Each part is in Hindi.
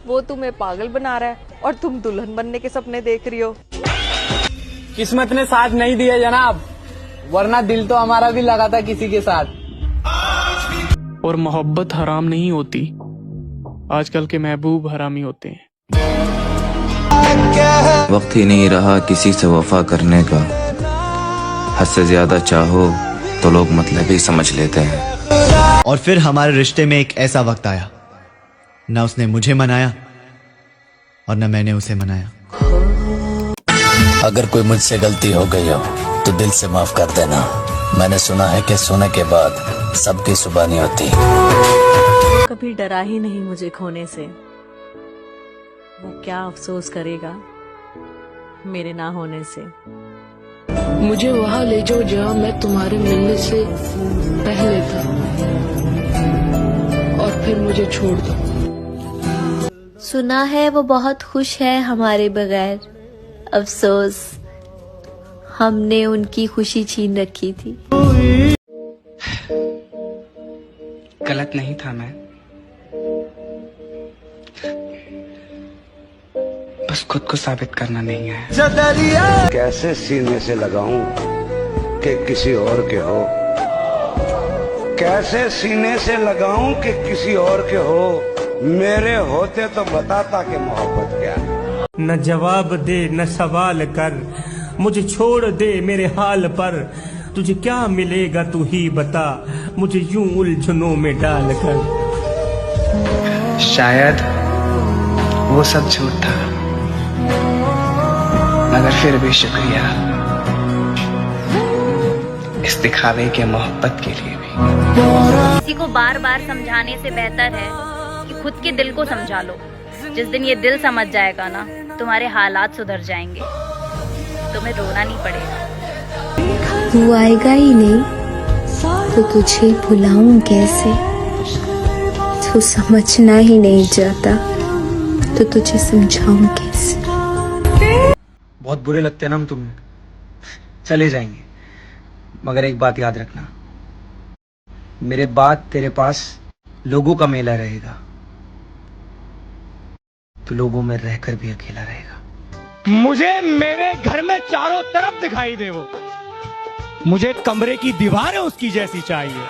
वो तुम्हें पागल बना रहा है और तुम दुल्हन बनने के सपने देख रही हो। किस्मत ने साथ नहीं दिया जनाब, वरना दिल तो हमारा भी लगा था किसी के साथ। और मोहब्बत हराम नहीं होती, आजकल के महबूब हरामी होते हैं। वक्त ही नहीं रहा किसी से वफा करने का, हद से ज्यादा चाहो तो लोग मतलब ही समझ लेते हैं। और फिर हमारे रिश्ते में एक ऐसा वक्त आया, न उसने मुझे मनाया और न मैंने उसे मनाया। अगर कोई मुझसे गलती हो गई हो तो दिल से माफ कर देना। मैंने सुना है कि सोने के बाद सबकी सुबह नहीं होती। कभी डरा ही नहीं मुझे खोने से, वो क्या अफसोस करेगा मेरे ना होने से। मुझे वहाँ ले जाओ जहाँ मैं तुम्हारे मिलने से पहले था, और फिर मुझे छोड़ दो। सुना है वो बहुत खुश है हमारे बगैर, अफसोस हमने उनकी खुशी छीन रखी थी। गलत नहीं था मैं, बस खुद को साबित करना नहीं है। कैसे सीने से लगाऊं कि किसी और के हो, कैसे सीने से लगाऊं कि किसी और के हो। मेरे होते तो बताता कि मोहब्बत क्या है। न जवाब दे न सवाल कर, मुझे छोड़ दे मेरे हाल पर। तुझे क्या मिलेगा तू ही बता, मुझे यूं उलझनों में डाल कर। शायद वो सब झूठ था, मगर फिर भी शुक्रिया इस दिखावे के मोहब्बत के लिए भी। किसी को बार बार समझाने से बेहतर है कि खुद के दिल को समझा लो। जिस दिन ये दिल समझ जाएगा ना, तुम्हारे हालात सुधर जाएंगे, तुम्हें रोना नहीं पड़ेगा। वो आएगा ही नहीं तो तुझे भुलाऊं कैसे, तू समझना ही नहीं चाहता तो तुझे समझाऊं कैसे। बहुत बुरे लगते हैं ना हम तुम्हें, चले जाएंगे, मगर एक बात याद रखना, मेरे बाद तेरे पास लोगों का मेला रहेगा, तो लोगों में रहकर भी अकेला रहेगा। मुझे मेरे घर में चारों तरफ दिखाई दे वो, मुझे कमरे की दीवारें उसकी जैसी चाहिए।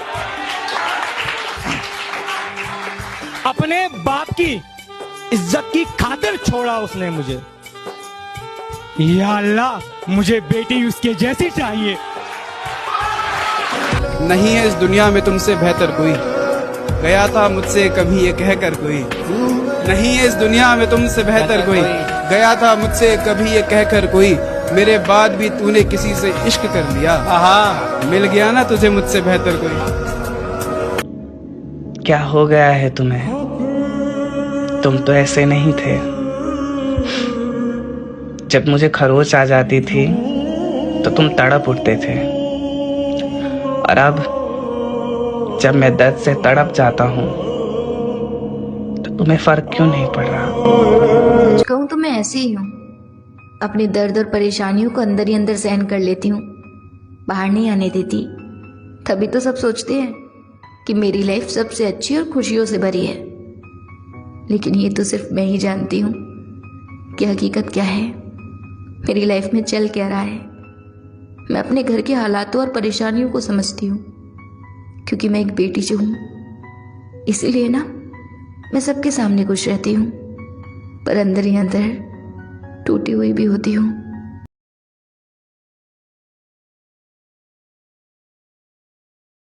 अपने बाप की इज्जत की खातिर छोड़ा उसने मुझे, या अल्लाह मुझे बेटी उसके जैसी चाहिए। नहीं है इस दुनिया में तुमसे बेहतर कोई, गया था मुझसे कभी ये कहकर कोई। नहीं है इस दुनिया में तुमसे बेहतर कोई, गया था मुझसे कभी ये कहकर कोई। मेरे बाद भी तूने किसी से इश्क कर लिया, मिल गया ना तुझे मुझसे बेहतर कोई। क्या हो गया है तुम्हें, तुम तो ऐसे नहीं थे। जब मुझे खरोच आ जाती थी तो तुम तड़प उठते थे, और अब जब मैं दर्द से तड़प जाता हूँ तो तुम्हें फर्क क्यों नहीं पड़ रहा। सच कहूँ तो मैं ऐसे ही हूँ, अपने दर्द और परेशानियों को अंदर ही अंदर सहन कर लेती हूँ, बाहर नहीं आने देती। तभी तो सब सोचते हैं कि मेरी लाइफ सबसे अच्छी और खुशियों से भरी है, लेकिन ये तो सिर्फ मैं ही जानती हूँ कि हकीकत क्या है, मेरी लाइफ में चल क्या रहा है। मैं अपने घर के हालातों और परेशानियों को समझती हूँ, क्योंकि मैं एक बेटी जो हूँ, इसीलिए ना मैं सबके सामने खुश रहती हूँ, पर अंदर ही अंदर टूटी हुई भी होती हूँ।